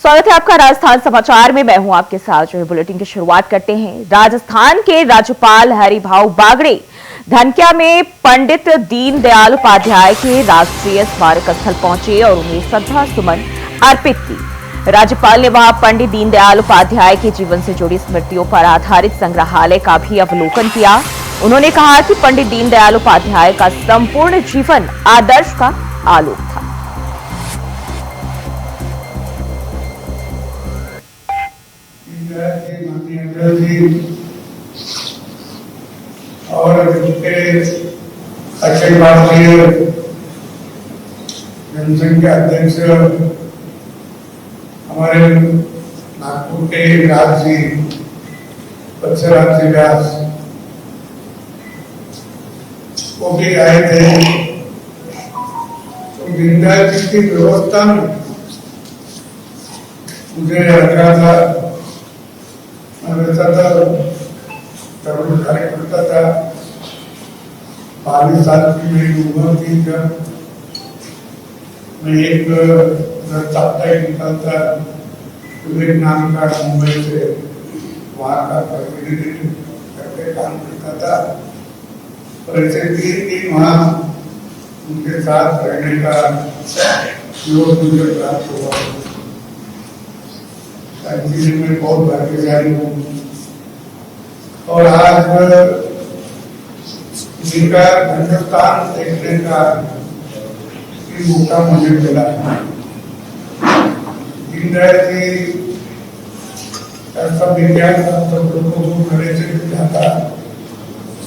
स्वागत है आपका राजस्थान समाचार में। मैं हूं आपके साथ। जो है बुलेटिन की शुरुआत करते हैं। राजस्थान के राज्यपाल हरिभाऊ बागड़े धनक्या में पंडित दीनदयाल उपाध्याय के राष्ट्रीय स्मारक स्थल पहुंचे और उन्हें श्रद्धा सुमन अर्पित की। राज्यपाल ने वहां पंडित दीनदयाल उपाध्याय के जीवन से जुड़ी स्मृतियों पर आधारित संग्रहालय का भी अवलोकन किया। उन्होंने कहा कि पंडित दीनदयाल उपाध्याय का संपूर्ण जीवन आदर्श का आलोक था। और अखिल भारतीय जनसंख्या अध्यक्ष हमारे नागपुर के राज जी वत्सराज जी व्यास वो भी आए थे। तो दीनदयाल जी की व्यवस्था में मुझे लगा था, मैं रहता था तरुण कार्य करता था। 22 साल की मेरी उम्र थी जब मैं एक साप्ताहिक निकलता विवेक नाम का मुंबई से वहाँ का प्रतिनिधित्व करके काम करता था। और ऐसे 3 दिन वहाँ उनके साथ रहने का योग मुझे प्राप्त हुआ। मैं बहुत भाग्यशाली हूँ। और आज जिनका हिंदुस्तान देखने का मौका मुझे मिला। दीनदयाल जी सब विज्ञान लोगों को खड़े से जाता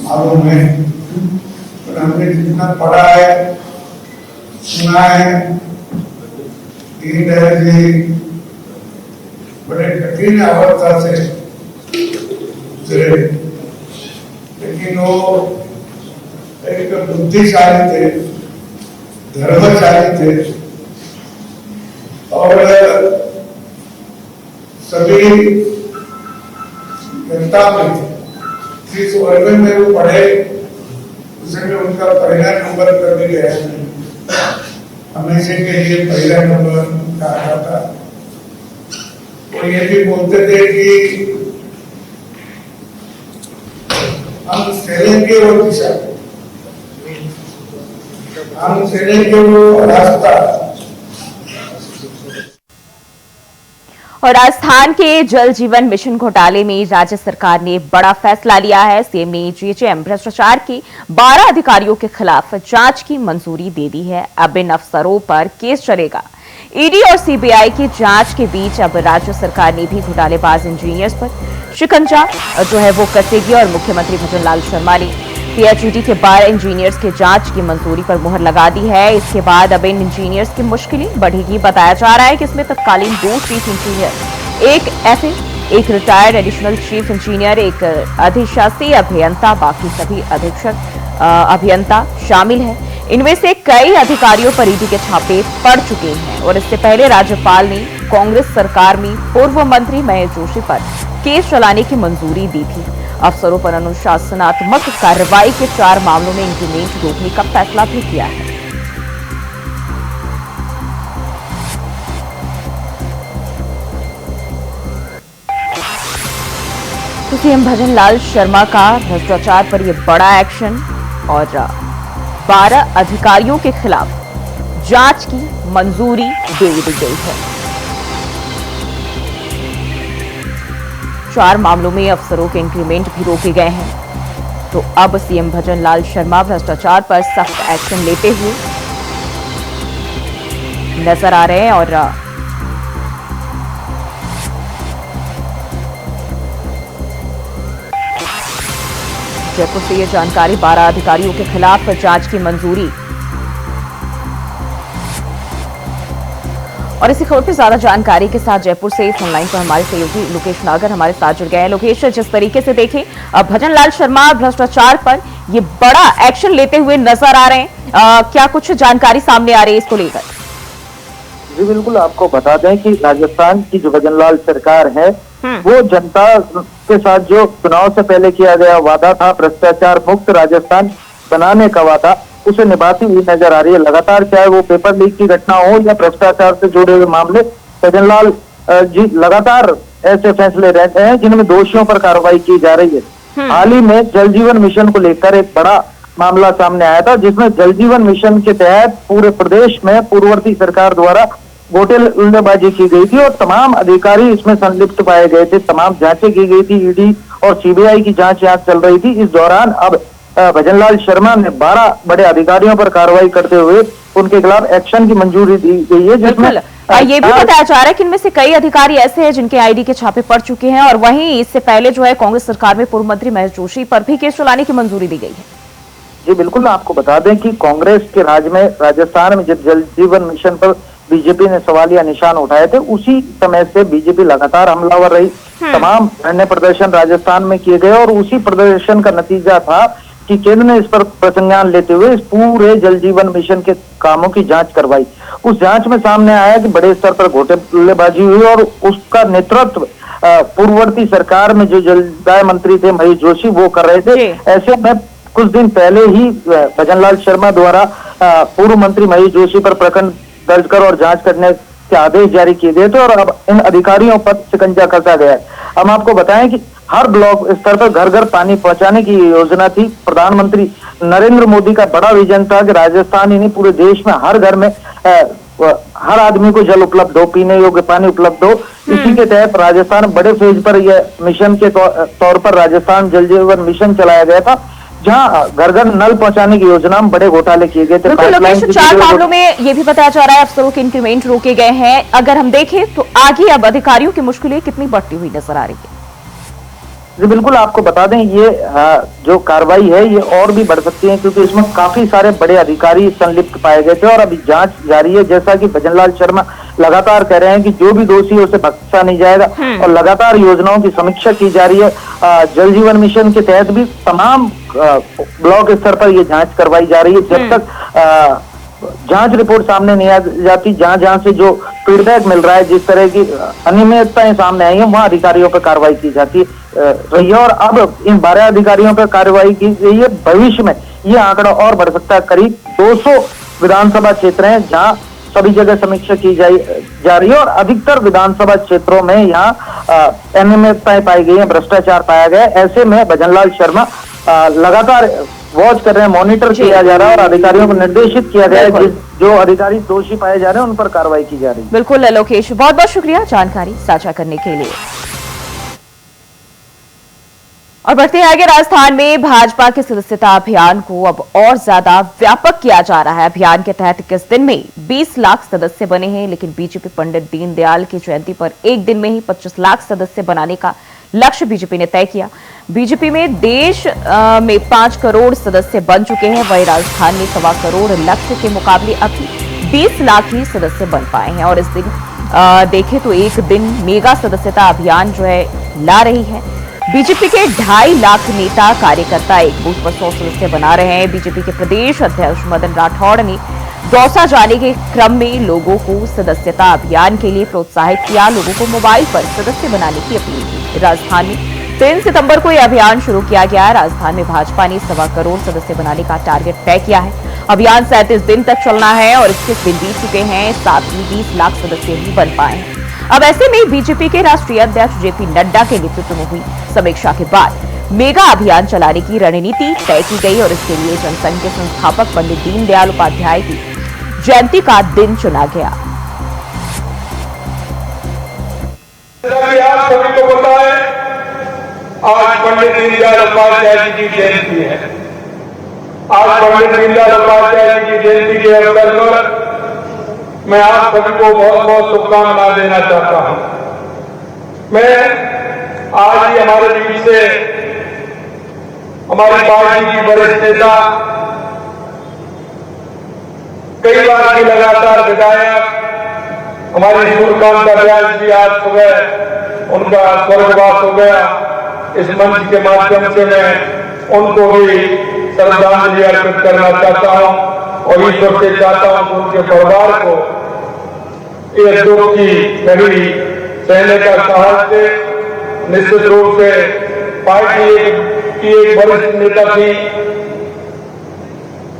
मालूम है, पर हमने जितना पढ़ा है सुना है, दीनदयाल जी बड़े कठिन अवस्था से गुजरे, लेकिन वो एक बुद्धिशाली थे, धर्मशाली थे और सभी जनता में जिस वर्ग में वो पढ़े उसमें उनका पहला नंबर कभी गया नहीं। हमेशा के लिए पहला नंबर कहा जाता। वो ये भी बोलते थे कि हम चलेंगे वो दिशा, हम चलेंगे वो रास्ता। और राजस्थान के जल जीवन मिशन घोटाले में राज्य सरकार ने बड़ा फैसला लिया है। सीएम ने जीएचएम भ्रष्टाचार के 12 अधिकारियों के खिलाफ जांच की मंजूरी दे दी है। अब इन अफसरों पर केस चलेगा। ईडी और सीबीआई की जांच के बीच अब राज्य सरकार ने भी घोटालेबाज इंजीनियर्स पर शिकंजा जो है वो कसेगी और मुख्यमंत्री भजन लाल शर्मा ने पीएचईडी के 12 इंजीनियर्स की जांच की मंजूरी पर मुहर लगा दी है। इसके बाद अब इन इंजीनियर्स की मुश्किलें बढ़ेगी। बताया जा रहा है कि इसमें तत्कालीन 2 चीफ इंजीनियर, एक एफए, एक रिटायर्ड एडिशनल चीफ इंजीनियर, एक अधिशासी अभियंता, बाकी सभी अधीक्षक अभियंता शामिल है। इनमें से कई अधिकारियों पर ईडी के छापे पड़ चुके हैं। और इससे पहले राज्यपाल ने कांग्रेस सरकार में पूर्व मंत्री महेश जोशी पर केस चलाने की मंजूरी दी थी। अफसरों पर अनुशासनात्मक कार्रवाई के 4 मामलों में इंक्रीमेंट रोकने का फैसला भी किया है। तो सीएम भजन लाल शर्मा का भ्रष्टाचार पर यह बड़ा एक्शन और 12 अधिकारियों के खिलाफ जांच की मंजूरी दे दी गई है। 4 मामलों में अफसरों के इंक्रीमेंट भी रोके गए हैं। तो अब सीएम भजन लाल शर्मा भ्रष्टाचार पर सख्त एक्शन लेते हुए नजर आ रहे हैं। और जयपुर से ये जानकारी, 12 अधिकारियों के खिलाफ जांच की मंजूरी। और इसी खबर पर ज्यादा जानकारी के साथ जयपुर से फोनलाइन पर हमारे सहयोगी लोकेश नागर हमारे साथ जुड़ गए हैं। लोकेश, जिस तरीके से देखें भजन लाल शर्मा भ्रष्टाचार पर ये बड़ा एक्शन लेते हुए नजर आ रहे हैं, क्या कुछ जानकारी सामने आ रही है इसको लेकर? जी बिल्कुल, आपको बता दें कि राजस्थान की जो भजन लाल सरकार है वो जनता के साथ जो चुनाव से पहले किया गया वादा था, भ्रष्टाचार मुक्त राजस्थान बनाने का वादा, उसे निभाती हुई नजर आ रही है। लगातार चाहे वो पेपर लीक की घटना हो या भ्रष्टाचार से जुड़े हुए मामले, भजन लाल जी लगातार ऐसे फैसले रहते हैं जिनमें दोषियों पर कार्रवाई की जा रही है। हाल ही में जल जीवन मिशन को लेकर एक बड़ा मामला सामने आया था, जिसमें जल जीवन मिशन के तहत पूरे प्रदेश में पूर्ववर्ती सरकार द्वारा घोटालेबाजी की गई थी और तमाम अधिकारी इसमें संलिप्त पाए गए थे। तमाम जांचें की गई थी, ईडी और सीबीआई की जांच यहाँ चल रही थी। इस दौरान अब भजनलाल शर्मा ने 12 बड़े अधिकारियों पर कार्रवाई करते हुए उनके खिलाफ एक्शन की मंजूरी दी गई है, जिसमें ये भी बताया जा रहा है कि इनमें से कई अधिकारी ऐसे हैं जिनके आईडी के छापे पड़ चुके हैं और वहीं इससे पहले जो है कांग्रेस सरकार में पूर्व मंत्री महेश जोशी पर भी केस चलाने की मंजूरी दी गई है। जी बिल्कुल, आपको बता दें कि कांग्रेस के राज में राजस्थान में जब जल जीवन मिशन पर बीजेपी ने सवालिया निशान उठाए थे, उसी समय से बीजेपी लगातार हमलावर रही। तमाम धरने प्रदर्शन राजस्थान में किए गए और उसी प्रदर्शन का नतीजा था कि केंद्र ने इस पर प्रसंज्ञान लेते हुए इस पूरे जल जीवन मिशन के कामों की जांच करवाई। उस जांच में सामने आया कि बड़े स्तर पर घोटालेबाजी हुई और उसका नेतृत्व पूर्ववर्ती सरकार में जो जलदाय मंत्री थे महेश जोशी वो कर रहे थे। ऐसे में कुछ दिन पहले ही भजनलाल शर्मा द्वारा पूर्व मंत्री महेश जोशी पर प्रकरण दर्ज कर और जांच करने के आदेश जारी किए गए थे और अब इन अधिकारियों पर शिकंजा कसा गया है। हम आपको बताएं कि हर ब्लॉक स्तर पर घर घर पानी पहुंचाने की योजना थी। प्रधानमंत्री नरेंद्र मोदी का बड़ा विजन था कि राजस्थान ही नहीं पूरे देश में हर घर में हर आदमी को जल उपलब्ध हो, पीने योग्य पानी उपलब्ध हो। इसी के तहत राजस्थान बड़े फेज पर यह मिशन के तौर पर राजस्थान जल जीवन मिशन चलाया गया था, जहां घर घर नल पहुंचाने की योजना में बड़े घोटाले किए गए थे। लोकेश, 4 मामलों में ये भी बताया जा रहा है अफसरों के इंक्रीमेंट रोके गए हैं। अगर हम देखें तो आगे अब अधिकारियों की मुश्किलें कितनी बढ़ती हुई नजर आ रही है? जी बिल्कुल, आपको बता दें ये जो कार्रवाई है ये और भी बढ़ सकती है, क्योंकि इसमें काफी सारे बड़े अधिकारी संलिप्त पाए गए थे और अभी जांच जारी है। जैसा कि भजनलाल शर्मा लगातार कह रहे हैं कि जो भी दोषी है उसे बख्शा नहीं जाएगा और लगातार योजनाओं की समीक्षा की जा रही है। जल जीवन मिशन के तहत भी तमाम ब्लॉक स्तर पर ये जांच करवाई जा रही है। जब तक जांच रिपोर्ट सामने नहीं आ जाती, जहां से जो फीडबैक मिल रहा है, जिस तरह की अनियमितताएं सामने आई है, वहां अधिकारियों पर कार्रवाई की जाती रही है और अब इन 12 अधिकारियों पर कार्रवाई की गई है। भविष्य में ये आंकड़ा और बढ़ सकता है। करीब 200 विधानसभा क्षेत्र हैं जहां सभी जगह समीक्षा की जा रही है और अधिकतर विधानसभा क्षेत्रों में यहाँ अनियमितताएं पाई गई है, भ्रष्टाचार पाया गया। ऐसे में भजनलाल शर्मा लगातार वॉच कर रहे हैं, मॉनिटर किया जा रहा है और अधिकारियों को निर्देशित किया गया है जो अधिकारी दोषी पाए जा रहे हैं उन पर कार्रवाई की जा रही है। बिल्कुल लोकेश, बहुत बहुत शुक्रिया जानकारी साझा करने के लिए। और बढ़ते हैं आगे, राजस्थान में भाजपा के सदस्यता अभियान को अब और ज्यादा व्यापक किया जा रहा है। अभियान के तहत 21 दिन में 20 लाख सदस्य बने हैं, लेकिन बीजेपी पंडित दीनदयाल की जयंती पर एक दिन में ही 25 लाख सदस्य बनाने का लक्ष्य बीजेपी ने तय किया। बीजेपी में देश में 5 करोड़ सदस्य बन चुके हैं, वहीं राजस्थान में 1.25 करोड़ लक्ष्य के मुकाबले अभी 20 लाख ही सदस्य बन पाए हैं। और इस दिन देखें तो एक दिन मेगा सदस्यता अभियान जो है ला रही है। बीजेपी के 2.5 लाख नेता कार्यकर्ता एक बूथ पर 100 सदस्य बना रहे हैं। बीजेपी के प्रदेश अध्यक्ष मदन राठौड़ ने दौसा जाने के क्रम में लोगों को सदस्यता अभियान के लिए प्रोत्साहित किया, लोगों को मोबाइल पर सदस्य बनाने की अपील की। राजस्थान में 3 सितंबर को यह अभियान शुरू किया गया है। राजस्थान में भाजपा ने 1.25 करोड़ सदस्य बनाने का टारगेट तय किया है। अभियान 37 दिन तक चलना है और 21 दिन बीत चुके हैं, साथ ही 20 लाख सदस्य ही बन पाए हैं। अब ऐसे में बीजेपी के राष्ट्रीय अध्यक्ष जेपी नड्डा के नेतृत्व में हुई समीक्षा के बाद मेगा अभियान चलाने की रणनीति तय की गई और इसके लिए जनसंघ के संस्थापक पंडित दीनदयाल उपाध्याय की जयंती का दिन चुना गया। आप सभी को पता है आज पंडित दीनदयाल उपाध्याय जी की जयंती है। आज पंडित दीनदयाल उपाध्याय जी की जयंती के अवसर पर मैं आप सभी को बहुत बहुत शुभकामनाएं देना चाहता हूं। मैं आज ही हमारे बीच से हमारी पार्टी की वरिष्ठ नेता, कई बार की लगातार विधायक हमारी सूर्यकांता व्यास जी, आज सुबह उनका स्वर्गवास हो गया। इस मंच के माध्यम से मैं उनको भी श्रद्धांजलि अर्पित करना चाहता हूं और ईश्वर से चाहता हूं कि उनके परिवार को ये दुख की घड़ी सहने का साहस दे। निश्चित रूप से पार्टी की एक वरिष्ठ नेता थी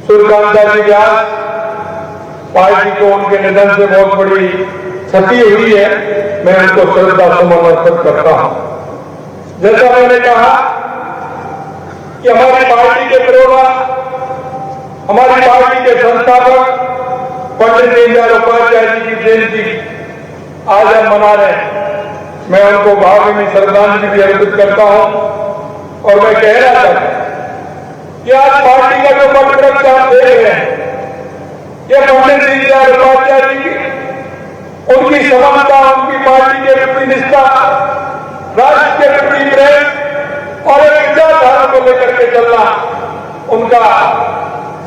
सूर्यकांता जी व्यास, पार्टी को उनके निधन से बहुत बड़ी क्षति हुई है, मैं उनको श्रद्धा सुमन अर्पित करता हूं। जैसा मैंने कहा कि हमारी पार्टी के प्रेरणा, हमारी पार्टी के संस्थापक पंडित दीनदयाल उपाध्याय जी की जयंती आज हम मना रहे हैं। मैं उनको भावभीनी श्रद्धांजलि भी अर्पित करता हूं और मैं कहना चाहता हूं कि आज पार्टी का जो पटवृक्ष आप देख रहे हैं, यह पंडित दीनदयाल उपाध्याय जी की, उनकी समानता, उनकी पार्टी के प्रति निष्ठा, राष्ट्र के प्रति प्रेम और एक विचारधारा को लेकर के चलना उनका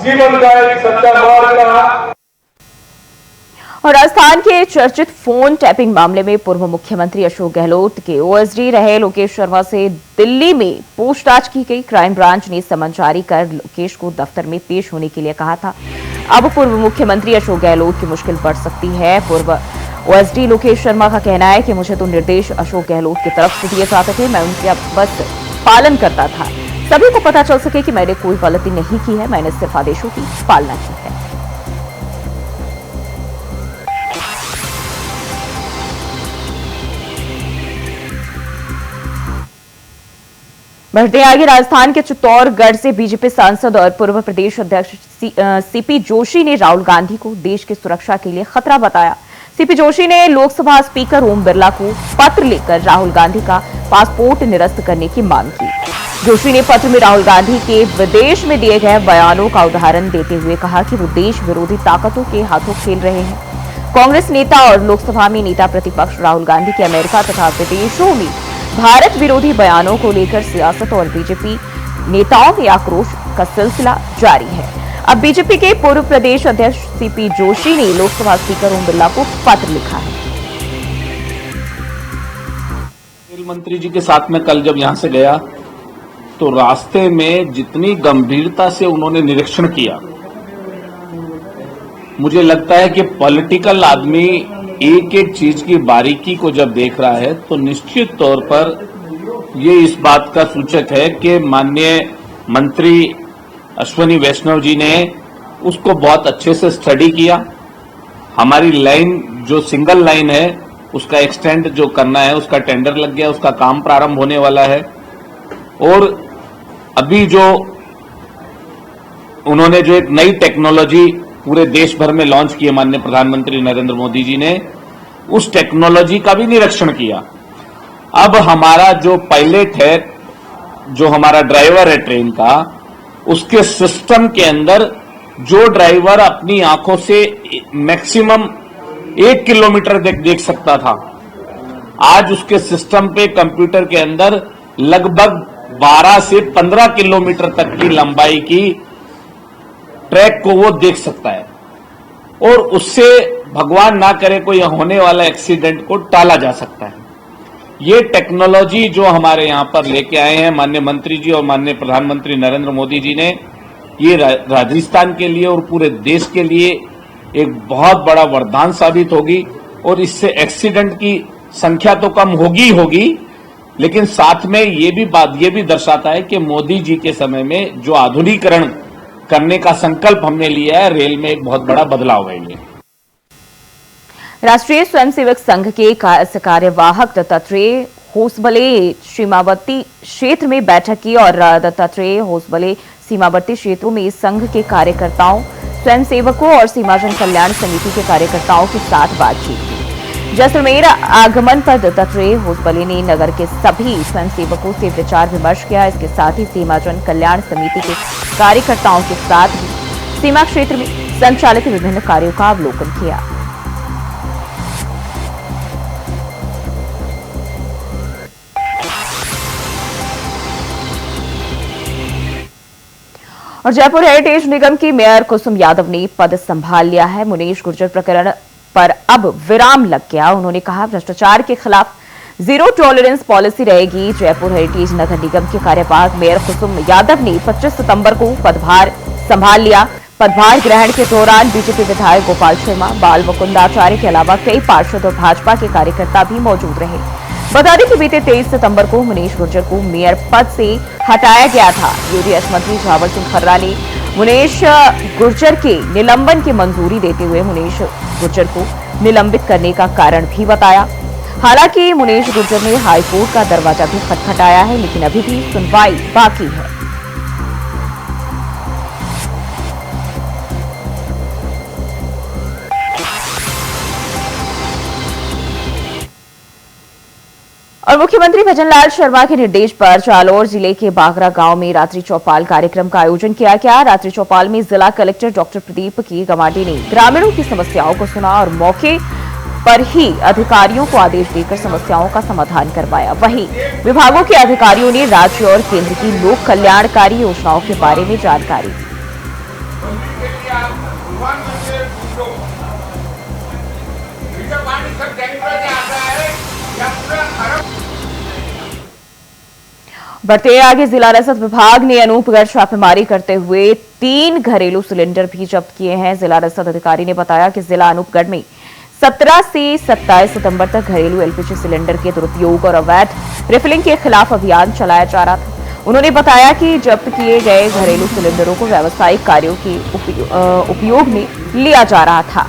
जीवन का एक सच्चा मार्ग रहा। और राजस्थान के चर्चित फोन टैपिंग मामले में पूर्व मुख्यमंत्री अशोक गहलोत के ओएसडी रहे लोकेश शर्मा से दिल्ली में पूछताछ की गई। क्राइम ब्रांच ने समन जारी कर लोकेश को दफ्तर में पेश होने के लिए कहा था। अब पूर्व मुख्यमंत्री अशोक गहलोत की मुश्किल बढ़ सकती है। पूर्व ओएसडी लोकेश शर्मा का कहना है कि मुझे तो निर्देश अशोक गहलोत की तरफ से दिए जाते थे, मैं उनके बस पालन करता था। सभी को पता चल सके कि मैंने कोई गलती नहीं की है, मैंने सिर्फ आदेशों की पालना की है। बढ़ते आगे, राजस्थान के चित्तौड़गढ़ से बीजेपी सांसद और पूर्व प्रदेश अध्यक्ष सीपी जोशी ने राहुल गांधी को देश की सुरक्षा के लिए खतरा बताया। सीपी जोशी ने लोकसभा स्पीकर ओम बिरला को पत्र लिखकर राहुल गांधी का पासपोर्ट निरस्त करने की मांग की। जोशी ने पत्र में राहुल गांधी के विदेश में दिए गए बयानों का उदाहरण देते हुए कहा कि वो देश विरोधी ताकतों के हाथों खेल रहे हैं। कांग्रेस नेता और लोकसभा में नेता प्रतिपक्ष राहुल गांधी के अमेरिका तथा विदेशों में भारत विरोधी बयानों को लेकर सियासत और बीजेपी नेताओं में आक्रोश का सिलसिला जारी है। अब बीजेपी के पूर्व प्रदेश अध्यक्ष सीपी जोशी ने लोकसभा स्पीकर ओम बिरला को पत्र लिखा है। रेल मंत्री जी के साथ में कल जब यहां से गया तो रास्ते में जितनी गंभीरता से उन्होंने निरीक्षण किया, मुझे लगता है कि पॉलिटिकल आदमी एक एक चीज की बारीकी को जब देख रहा है तो निश्चित तौर पर ये इस बात का सूचक है कि माननीय मंत्री अश्विनी वैष्णव जी ने उसको बहुत अच्छे से स्टडी किया। हमारी लाइन जो सिंगल लाइन है उसका एक्सटेंड जो करना है उसका टेंडर लग गया, उसका काम प्रारंभ होने वाला है। और अभी जो उन्होंने जो एक नई टेक्नोलॉजी पूरे देश भर में लॉन्च किए माननीय प्रधानमंत्री नरेंद्र मोदी जी ने, उस टेक्नोलॉजी का भी निरीक्षण किया। अब हमारा जो पायलट है, जो हमारा ड्राइवर है ट्रेन का, उसके सिस्टम के अंदर जो ड्राइवर अपनी आंखों से मैक्सिमम 1 किलोमीटर देख सकता था, आज उसके सिस्टम पे कंप्यूटर के अंदर लगभग 12 से 15 किलोमीटर तक की लंबाई की ट्रैक को वो देख सकता है और उससे भगवान ना करे कोई होने वाला एक्सीडेंट को टाला जा सकता है। ये टेक्नोलॉजी जो हमारे यहां पर लेके आए हैं माननीय मंत्री जी और माननीय प्रधानमंत्री नरेंद्र मोदी जी ने, ये राजस्थान के लिए और पूरे देश के लिए एक बहुत बड़ा वरदान साबित होगी। और इससे एक्सीडेंट की संख्या तो कम होगी, लेकिन साथ में ये भी दर्शाता है कि मोदी जी के समय में जो आधुनिकीकरण करने का संकल्प हमने लिया है, रेल में एक बहुत बड़ा बदलाव है। राष्ट्रीय स्वयंसेवक संघ के कार्यवाहक दत्तात्रेय होसबले सीमावर्ती क्षेत्र में बैठक की और दत्तात्रेय होसबले सीमावर्ती क्षेत्रों में संघ के कार्यकर्ताओं, स्वयंसेवकों और सीमाजन कल्याण समिति के कार्यकर्ताओं के साथ बातचीत की। जैसलमेर आगमन पर दत्तात्रेय होसबले ने नगर के सभी स्वयंसेवकों से विचार विमर्श किया। इसके साथ ही सीमाजन कल्याण समिति के कार्यकर्ताओं के साथ भी सीमा क्षेत्र में संचालित विभिन्न कार्यों का अवलोकन किया। और जयपुर हेरिटेज निगम की मेयर कुसुम यादव ने पद संभाल लिया है। मुनीश गुर्जर प्रकरण पर अब विराम लग गया। उन्होंने कहा, भ्रष्टाचार के खिलाफ जीरो टॉलरेंस पॉलिसी रहेगी। जयपुर हेरिटेज नगर निगम के कार्यवाहक मेयर कुसुम यादव ने 25 सितंबर को पदभार संभाल लिया। पदभार ग्रहण के दौरान बीजेपी विधायक गोपाल शर्मा, बाल मुकुंद आचार्य के अलावा कई पार्षद और भाजपा के कार्यकर्ता भी मौजूद रहे। बता दें कि बीते 23 सितंबर को मुनीश गुर्जर को मेयर पद से हटाया गया था। यूडीएच मंत्री झावर सिंह खर्रा ने मुनीश गुर्जर के निलंबन की मंजूरी देते हुए मुनीश गुर्जर को निलंबित करने का कारण भी बताया। हालांकि मुनीश गुर्जर ने हाईकोर्ट का दरवाजा भी खटखटाया है, लेकिन अभी भी सुनवाई बाकी है। और मुख्यमंत्री भजनलाल शर्मा के निर्देश पर जालौर जिले के बागरा गांव में रात्रि चौपाल कार्यक्रम का आयोजन किया गया। रात्रि चौपाल में जिला कलेक्टर डॉक्टर प्रदीप की गमाडी ने ग्रामीणों की समस्याओं को सुना और मौके पर ही अधिकारियों को आदेश देकर समस्याओं का समाधान करवाया। वहीं विभागों के अधिकारियों ने राज्य और केंद्र की लोक कल्याणकारी योजनाओं के बारे में जानकारी दी। बढ़ते आगे, जिला रसद विभाग ने अनूपगढ़ छापेमारी करते हुए 3 घरेलू सिलेंडर भी जब्त किए हैं। जिला रसद अधिकारी ने बताया कि जिला अनूपगढ़ में 17 से 27 सितंबर तक घरेलू एलपीजी सिलेंडर के दुरुपयोग और अवैध रिफिलिंग के खिलाफ अभियान चलाया जा रहा था। उन्होंने बताया कि जब्त किए गए घरेलू सिलेंडरों को व्यावसायिक कार्यों के उपयोग में लिया जा रहा था।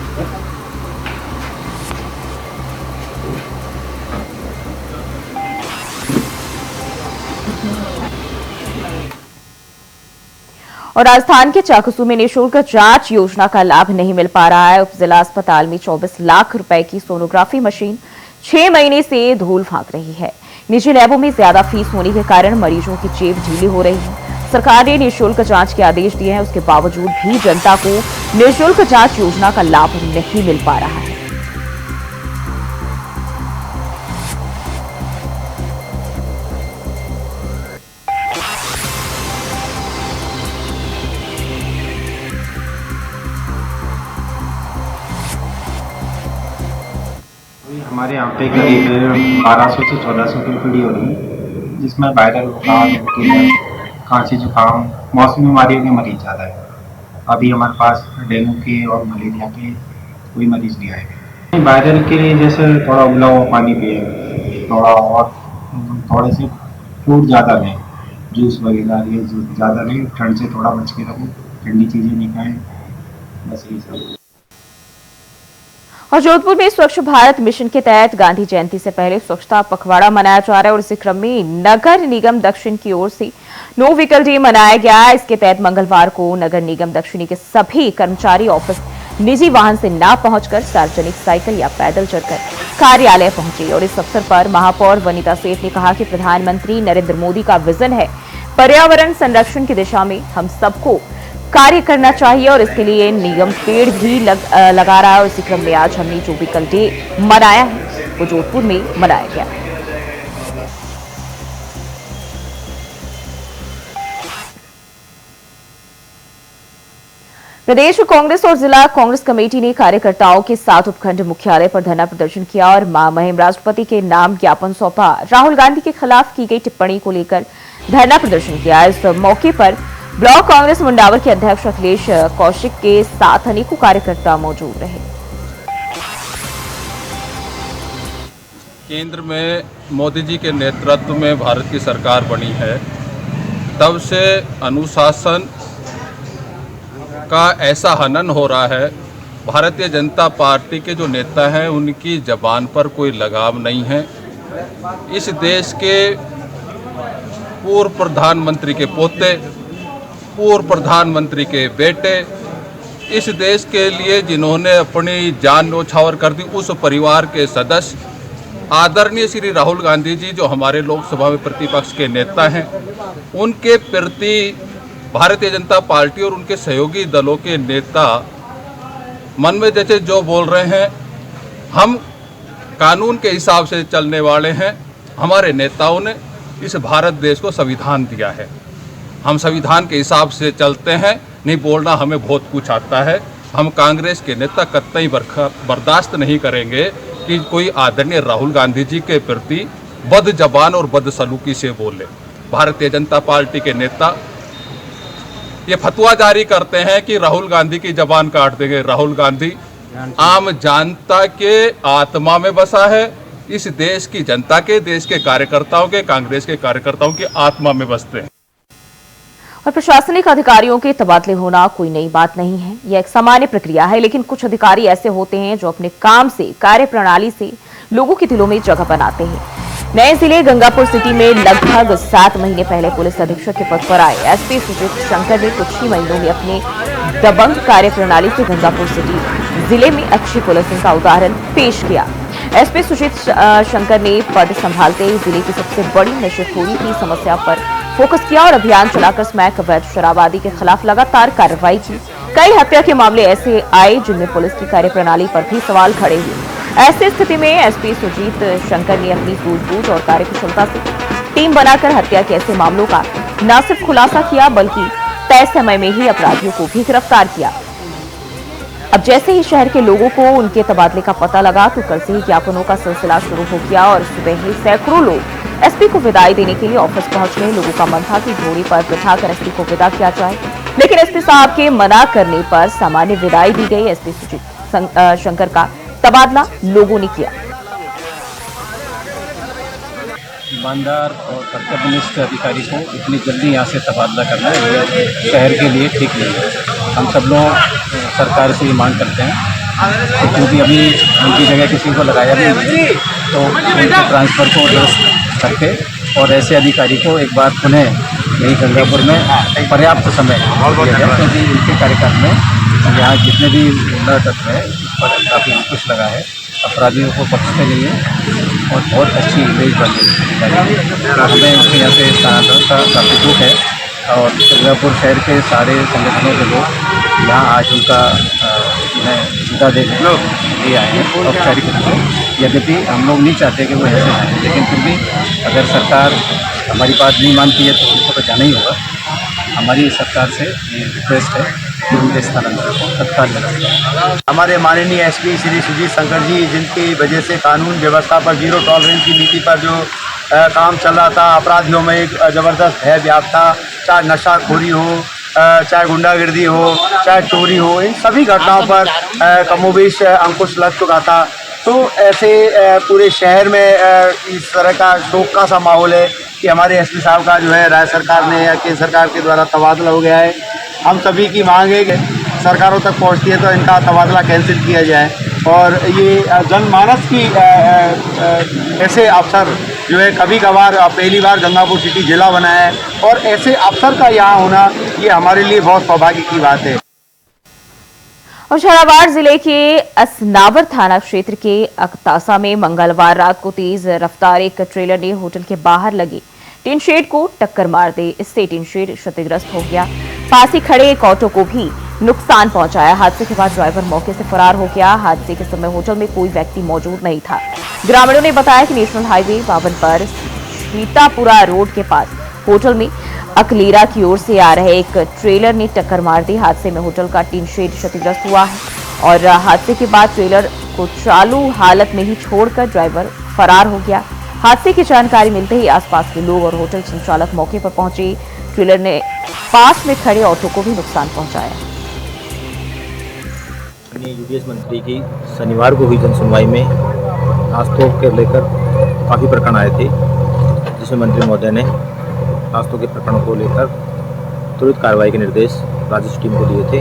और राजस्थान के चाकसू में निःशुल्क जांच योजना का लाभ नहीं मिल पा रहा है। उप जिला अस्पताल में 24 लाख रुपए की सोनोग्राफी मशीन 6 महीने से धूल फांक रही है। निजी लैबों में ज्यादा फीस होने के कारण मरीजों की जेब ढीली हो रही है। सरकार ने निःशुल्क जांच के आदेश दिए हैं, उसके बावजूद भी जनता को निःशुल्क जांच योजना का लाभ नहीं मिल पा रहा है। हमारे यहाँ पे करीब 1200 से 1400 की पीढ़ी हो रही है, जिसमें वायरल बुखार, खांसी, जुकाम, मौसमी बीमारियों के मरीज ज़्यादा है। अभी हमारे पास डेंगू के और मलेरिया के कोई मरीज नहीं आए। वायरल के लिए जैसे थोड़ा उबला हुआ पानी पिए, थोड़ा और थोड़े से फ्रूट ज़्यादा लें, जूस वगैरह ये ज़्यादा लें, ठंड से थोड़ा बच के रहें, ठंडी चीज़ें नहीं खाएँ, बस यही सब। और जोधपुर में स्वच्छ भारत मिशन के तहत गांधी जयंती से पहले स्वच्छता पखवाड़ा मनाया जा रहा है और इसी क्रम में नगर निगम दक्षिण की ओर से नो व्हीकल डे मनाया गया है। इसके तहत मंगलवार को नगर निगम दक्षिणी के सभी कर्मचारी ऑफिस निजी वाहन से न पहुंचकर सार्वजनिक साइकिल या पैदल चलकर कार्यालय पहुंचे। और इस अवसर पर महापौर वनिता सेठ ने कहा कि प्रधानमंत्री नरेंद्र मोदी का विजन है पर्यावरण संरक्षण की दिशा में हम सबको कार्य करना चाहिए और इसके लिए निगम पेड़ भी लगा रहा है। और इसी क्रम में आज हमने जो व्हीकल डे मनाया है वो जोधपुर में मनाया गया। प्रदेश कांग्रेस और जिला कांग्रेस कमेटी ने कार्यकर्ताओं के साथ उपखंड मुख्यालय पर धरना प्रदर्शन किया और मां महिम राष्ट्रपति के नाम ज्ञापन सौंपा। राहुल गांधी के खिलाफ की गई टिप्पणी को लेकर धरना प्रदर्शन किया। इस मौके पर ब्लॉक कांग्रेस मुंडावर के अध्यक्ष अखिलेश कौशिक के साथ अनेकों कार्यकर्ता मौजूद रहे। केंद्र में मोदी जी के नेतृत्व में भारत की सरकार बनी है, तब से अनुशासन का ऐसा हनन हो रहा है। भारतीय जनता पार्टी के जो नेता हैं उनकी जबान पर कोई लगाम नहीं है। इस देश के पूर्व प्रधानमंत्री के पोते, पूर्व प्रधानमंत्री के बेटे, इस देश के लिए जिन्होंने अपनी जान न्यौछावर कर दी, उस परिवार के सदस्य आदरणीय श्री राहुल गांधी जी जो हमारे लोकसभा में प्रतिपक्ष के नेता हैं, उनके प्रति भारतीय जनता पार्टी और उनके सहयोगी दलों के नेता मन में जैसे जो बोल रहे हैं, हम कानून के हिसाब से चलने वाले हैं। हमारे नेताओं ने इस भारत देश को संविधान दिया है, हम संविधान के हिसाब से चलते हैं। नहीं बोलना हमें बहुत कुछ आता है। हम कांग्रेस के नेता कतई बर्दाश्त नहीं करेंगे कि कोई आदरणीय राहुल गांधी जी के प्रति बद जबान और बदसलूकी से बोले। भारतीय जनता पार्टी के नेता ये फतवा जारी करते हैं कि राहुल गांधी की जबान काट देंगे। राहुल गांधी आम जनता के आत्मा में बसा है, इस देश की जनता के, देश के कार्यकर्ताओं के, कांग्रेस के कार्यकर्ताओं की आत्मा में बसते हैं। और प्रशासनिक अधिकारियों के तबादले होना कोई नई बात नहीं है, यह एक सामान्य प्रक्रिया है। लेकिन कुछ अधिकारी ऐसे होते हैं जो अपने काम से, कार्यप्रणाली से लोगों के दिलों में जगह बनाते हैं। नए जिले गंगापुर सिटी में लगभग 7 महीने पहले पुलिस अधीक्षक के पद पर आए एसपी सुजीत शंकर ने कुछ ही महीनों में अपने दबंग कार्यप्रणाली से गंगापुर सिटी जिले में अच्छी पुलिसिंग का उदाहरण पेश किया। एसपी सुजीत शंकर ने पद संभालते ही जिले की सबसे बड़ी नशेखोरी की समस्या पर फोकस किया और अभियान चलाकर स्मैक अवैध शराबादी के खिलाफ लगातार कार्रवाई की। कई हत्या के मामले ऐसे आए जिनमें पुलिस की कार्यप्रणाली पर भी सवाल खड़े हुए। ऐसी स्थिति में एसपी सुजीत शंकर ने अपनी सूझबूझ और कार्यकुशलता से टीम बनाकर हत्या के ऐसे मामलों का न सिर्फ खुलासा किया बल्कि तय समय में ही अपराधियों को भी गिरफ्तार किया। अब जैसे ही शहर के लोगों को उनके तबादले का पता लगा तो कल से ही ज्ञापनों का सिलसिला शुरू हो गया और सुबह ही सैकड़ों लोग एसपी को विदाई देने के लिए ऑफिस पहुंच गए। लोगों का मन था कि घोड़ी पर बिठाकर एसपी को विदा किया जाए, लेकिन एसपी साहब के मना करने पर सामान्य विदाई दी गई। एसपी सुजीत शंकर का तबादला लोगों ने किया। ईमानदार और कर्तव्यनिष्ठ अधिकारी को इतनी जल्दी यहाँ से तबादला करना शहर के लिए ठीक नहीं है। हम सब लोग सरकार से ये मांग करते हैं क्योंकि अभी उनकी जगह किसी को लगाया भी नहीं तो उनके ट्रांसफ़र को दुरुस्त करके और ऐसे अधिकारी को एक बार पुनः यही गंगापुर में पर्याप्त समय दिया जाए, क्योंकि इनके कार्यकाल में यहाँ जितने भी गुंडा तत्व है इस पर काफ़ी अंकुश लगा है, अपराधियों को बख्शते नहीं है और बहुत अच्छी इमेज बनी है। तो हमें इनके यहाँ से स्थानांतरण का काफ़ी दुख है और गंगापुर शहर के सारे संगठनों के लोग यहाँ आज उनका विदा देने लिए आए हैं औपचारिक रूप से। यद्यपि हम लोग नहीं चाहते कि वो ऐसे आए, लेकिन फिर भी अगर सरकार हमारी बात नहीं मानती है तो उनको तो जाना ही होगा। हमारी सरकार से ये रिक्वेस्ट है कि उनके स्थानांतरण को तत्काल व्यवस्था। हमारे माननीय एसपी श्री सुजीत शंकर जी, जिनकी वजह से कानून व्यवस्था पर जीरो टॉलरेंस की नीति पर जो काम चल रहा था, अपराधियों में एक ज़बरदस्त भय व्याप्त था, चाहे नशाखोरी हो, चाहे गुंडागिर्दी हो, चाहे चोरी हो, इन सभी घटनाओं पर कमोबेश अंकुश लग चुका था। तो ऐसे पूरे शहर में इस तरह का शोक का सा माहौल है कि हमारे एसपी साहब का जो है राज्य सरकार ने या केंद्र सरकार के द्वारा तबादला हो गया है। हम सभी की मांग है कि सरकारों तक पहुंचती है तो इनका तबादला कैंसिल किया जाए और ये जनमानस की ऐसे अफसर जो है कभी कभार पहली बार गंगापुर सिटी जिला बना है और ऐसे अफसर का यहाँ होना ये हमारे लिए बहुत सौभाग्य की बात है। होशंगाबाद जिले के असनावर थाना क्षेत्र के अकतासा में मंगलवार रात को तेज रफ्तार एक ट्रेलर ने होटल के बाहर लगे टिन शेड को टक्कर मार दी। इससे टिन शेड क्षतिग्रस्त हो गया। पास ही खड़े एक ऑटो को भी नुकसान पहुंचाया। हादसे के बाद ड्राइवर मौके से फरार हो गया। हादसे के समय होटल में कोई व्यक्ति मौजूद नहीं था। ग्रामीणों ने बताया कि नेशनल हाईवे 52 पर सीतापुरा रोड के पास होटल में अकलीरा की ओर से आ रहे एक ट्रेलर ने टक्कर मार दी। हादसे में होटल का टिन शेड क्षतिग्रस्त हुआ है और हादसे के बाद ट्रेलर को चालू हालत में ही छोड़कर ड्राइवर फरार हो गया। हादसे की जानकारी मिलते ही आसपास के लोग और होटल संचालक मौके पर पहुंचे। ट्रेलर ने पास में खड़े ऑटो को भी नुकसान पहुंचाया। यूडीएच मंत्री की शनिवार को हुई जनसुनवाई में रास्तों के लेकर काफ़ी प्रकरण आए थे, जिसमें मंत्री महोदय ने रास्तों के प्रकरणों को लेकर त्वरित कार्रवाई के निर्देश राजस्व टीम को दिए थे,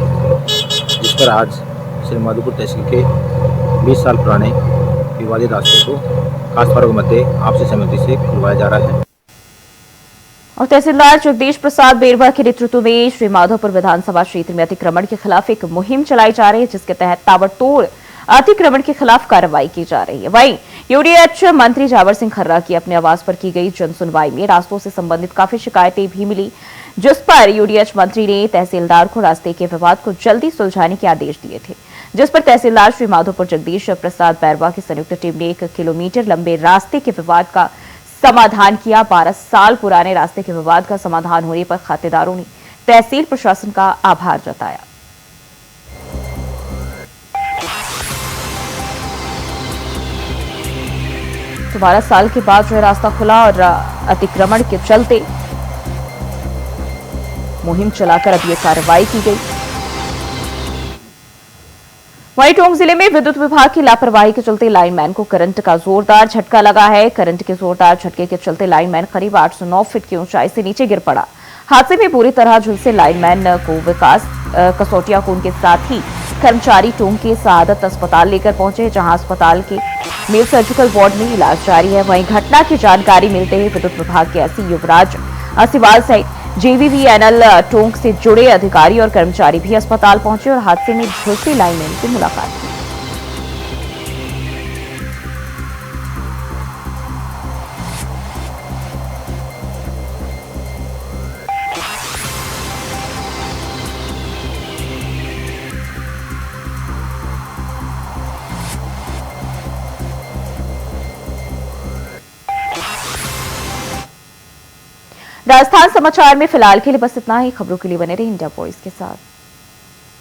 जिस पर आज श्री माधोपुर तहसील के 20 साल पुराने विवादित रास्तों को काश्तकारों के मध्य आपसी सहमति से खुलवाया जा रहा है। और तहसीलदार जगदीश प्रसाद बेरवा के नेतृत्व में श्री माधोपुर विधानसभा क्षेत्र में अतिक्रमण के खिलाफ एक मुहिम चलाई जा रही है, जिसके तहत ताबड़तोड़ अतिक्रमण के खिलाफ कार्रवाई की जा रही है। वहीं यूडीएच मंत्री जावर सिंह खर्रा की अपने आवास पर की गई जनसुनवाई में रास्तों से संबंधित काफी शिकायतें भी मिली, जिस पर यूडीएच मंत्री ने तहसीलदार को रास्ते के विवाद को जल्दी सुलझाने के आदेश दिए थे, जिस पर तहसीलदार श्री माधोपुर जगदीश प्रसाद बैरवा की संयुक्त टीम ने 1 किलोमीटर लंबे रास्ते के विवाद का समाधान किया। 12 साल पुराने रास्ते के विवाद का समाधान होने पर खातेदारों ने तहसील प्रशासन का आभार जताया। तो 12 साल के बाद जो रास्ता खुला और अतिक्रमण के चलते मुहिम चलाकर अब ये कार्रवाई की गई। वहीं टोंक जिले में विद्युत विभाग की लापरवाही के चलते लाइनमैन को करंट का जोरदार झटका लगा है। करंट के जोरदार झटके के चलते लाइनमैन करीब 809 फीट की ऊंचाई से नीचे गिर पड़ा। हादसे में पूरी तरह झुलसे लाइनमैन को विकास कसोटिया को उनके साथ ही कर्मचारी टोंक के सआदत अस्पताल लेकर पहुंचे, जहां अस्पताल के मेल सर्जिकल वार्ड में इलाज जारी है। वहीं घटना की जानकारी मिलते ही विद्युत विभाग के एसई युवराज असीवाल सहित जेवीवीएनएल टोंक से जुड़े अधिकारी और कर्मचारी भी अस्पताल पहुंचे और हादसे में झुलसे लाइनमैन से मुलाकात की। राजस्थान समाचार में फिलहाल के लिए बस इतना ही। खबरों के लिए बने रहिए इंडिया वॉइस के साथ।